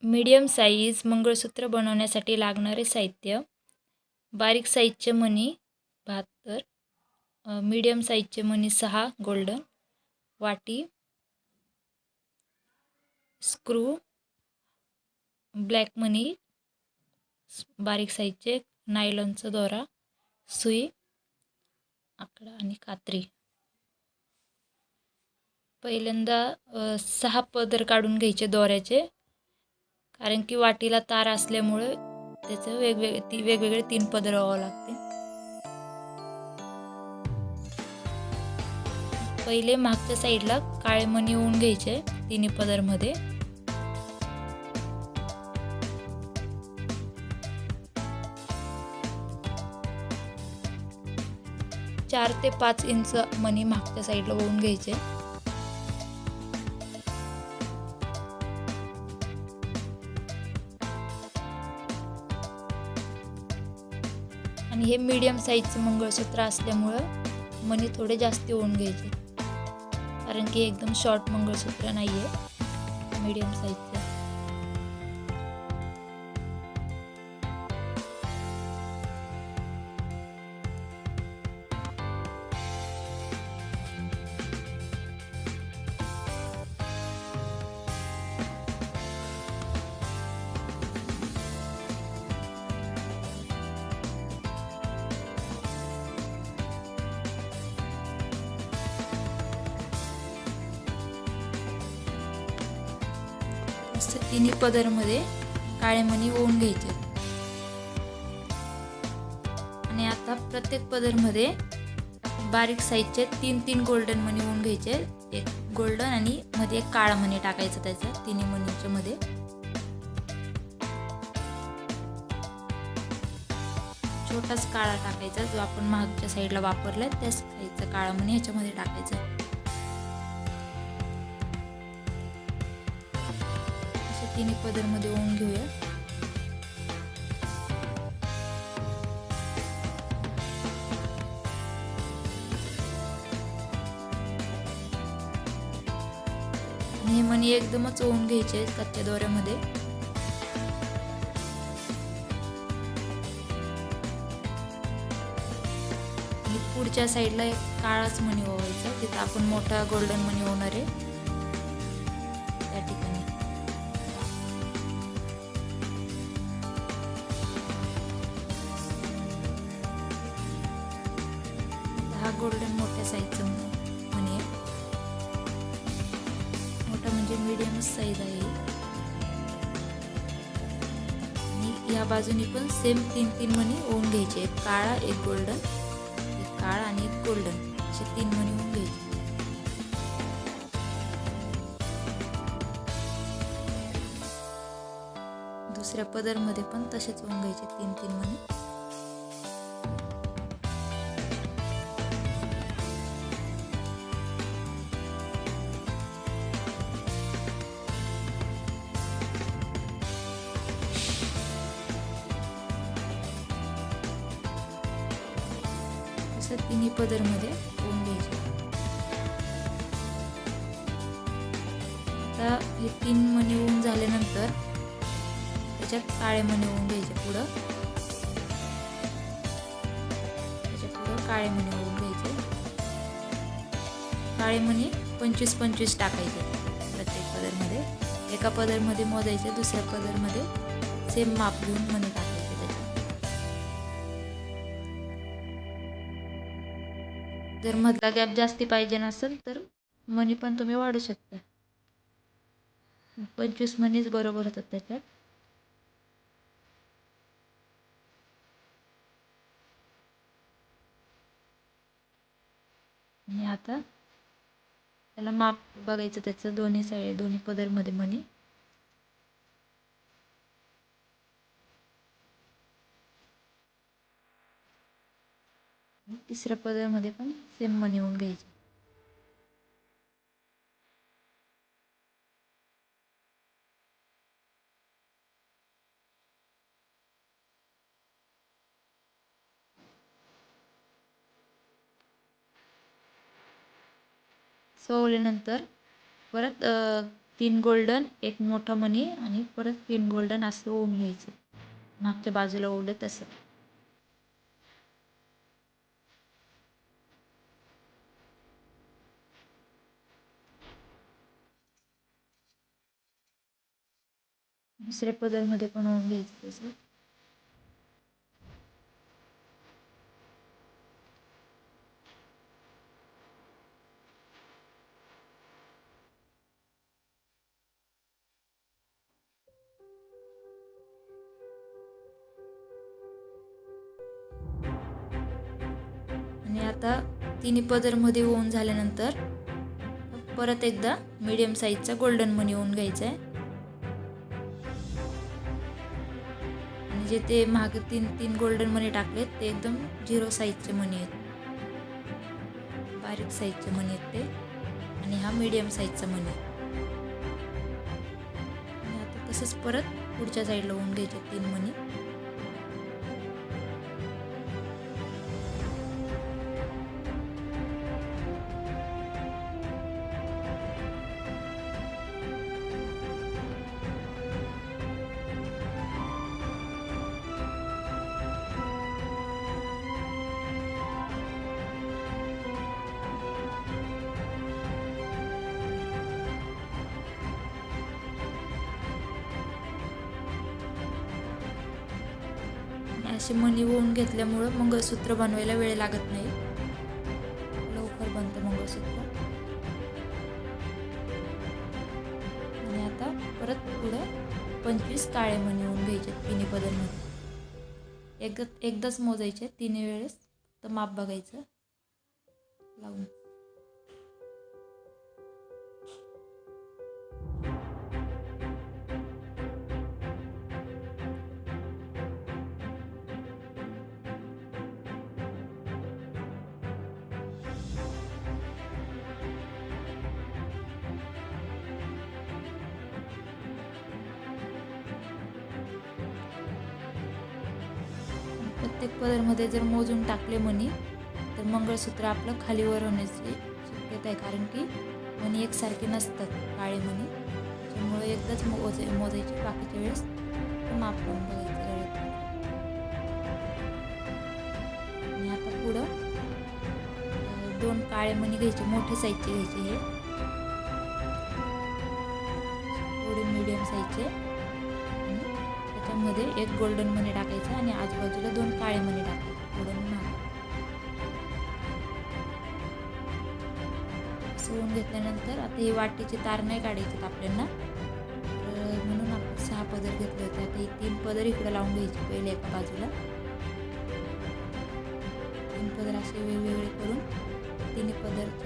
Medium size मंगळसूत्र बनवण्यासाठी लागणारे साहित्य: बारीक साईजचे मणी 72, मीडियम साईजचे मणी 6 गोल्डन, वाटी, स्क्रू, ब्लॅक मनी बारीक साईजचे, नायलॉनचा दोरा, सुई, आकडा आणि कात्री. पहिल्यांदा 6 पदर काढून घ्यायचे दोऱ्याचे, कारण की वाटीला तार असल्यामुळे त्याचे वेगवेगळे 3 पदर व्हावे लागते. पहिले मागच्या साईडला काळे मणी ओवून घ्यायचे तिन्ही पदरमध्ये. चार ते 5 इंच मणी मागच्या साईडला ओवून घ्यायचे. आणि हे मीडियम साईजचं मंगळसूत्र असल्यामुळं मणी थोडे जास्त ओवून घ्यायचे, कारण की एकदम शॉर्ट मंगळसूत्र नाही आहे, मीडियम साईजचं. तिन्ही पदरमध्ये काळे मणी ओवून घ्यायचे. आणि आता प्रत्येक पदरमध्ये बारीक साईजचे 3 गोल्डन मणी ओवून घ्यायचे. एक गोल्डन आणि मध्ये एक काळा मणी टाकायचा त्याच्या तिन्ही मणीच्या मध्ये. छोटाच काळा टाकायचा, जो आपण मागच्या साईडला वापरलाय त्याच साईजचा काळा मणी ह्याच्यामध्ये टाकायचा. तिन्ही पदरमध्ये ओवून घेऊया. हे मणी एकदमच ओवून घ्यायचे कच्च्या दोऱ्यामध्ये. आणि पुढच्या साईडला एक काळाच मणी ओवायचा, तिथं आपण मोठा गोल्डन मणी ओवणार आहे त्या ठिकाणी. गोल्डन मोठ्या साईजचं मणी आहे, मोठा म्हणजे मीडियम साईज आहे. आणि या बाजूनी पण सेम 3 मणी ओवून घ्यायचे, एक काळा, एक गोल्डन, एक काळा आणि एक गोल्डन, असे 3 मणी ओवून घ्यायचे. दुसऱ्या पदरमध्ये पण तसेच ओवून घ्यायचे 3 मणी. तिन्ही पदरमध्ये ओवून घ्यायचे. आता हे 3 मणी ओवून झाल्यानंतर त्याच्यात काळे मणी ओवून घ्यायचे. त्याच्या पुढं काळे मणी ओवून घ्यायचे. काळे मणी 25 टाकायचे प्रत्येक पदरमध्ये. एका पदरमध्ये मोजायचे, दुसऱ्या पदरमध्ये सेम माप घेऊन मणी टाकायचे. जर मधला गॅप जास्ती पाहिजे नसेल तर मणी पण तुम्ही वाढू शकता. 25 मणीच बरोबर होतात त्याच्यात. आणि आता त्याला माप बघायचं त्याचं, दोन्ही पदरमध्ये मणी. तिसऱ्या पदरमध्ये पण सेम मणी ओवून घ्यायचे. सोवल्यानंतर परत 3 गोल्डन, एक मोठा मणी आणि परत 3 गोल्डन असं ओवून घ्यायचं. मागच्या बाजूला ओवलं तसं. दुसऱ्या पदरमध्ये पण ओवून घ्यायचं तसं. आणि आता तिन्ही पदरमध्ये ओवून झाल्यानंतर परत एकदा मीडियम साईजचा गोल्डन मणी ओवून घ्यायचा आहे. आणि जे ते मागे तीन गोल्डन मणी टाकलेत ते एकदम 0 साईजचे मणी आहेत. बारीक साईजचे मणी आहेत ते. आणि हा मीडियम साईजचा मणी आहे. आणि आता तसंच परत पुढच्या साईडला ओवून घ्यायचे 3 मणी. असे मणी ओवून घेतल्यामुळं मंगळसूत्र बनवायला वेळ लागत नाही, लवकर बनतं मंगळसूत्र. आणि आता परत पुढं 25 काळे मणी ओवून घ्यायचे तिन्ही पदरमध्ये. एकदाच मोजायचे तिन्ही वेळेस, तर माप बघायचं लावून. प्रत्येक पदरमध्ये जर मोजून टाकले मणी तर मंगळसूत्र आपलं खालीवर होण्याची शक्यता आहे, कारण की मणी एकसारखे नसतात काळे मणी. त्यामुळे एकदाच मोजायचे, बाकीच्या वेळेस माप लावून बघायचं गळ्यात. आणि आता पुढं 2 काळे मणी घ्यायचे, मोठे साईजचे घ्यायचे, हे थोडे मीडियम साईजचे. त्याच्यामध्ये 1 गोल्डन मणी टाकायचं आणि आजूबाजूला 2 काळे मणी टाकायचे पुढे मागे. सोडून घेतल्यानंतर आता ही वाटीचे तार नाही काढायचे आपल्याला, म्हणून आपण 6 पदर घेतले होते. आता ही 3 पदर इकडे लावून घ्यायचे पहिले एका बाजूला. 3 पदर असे वेगवेगळे करून 3 पदरच्या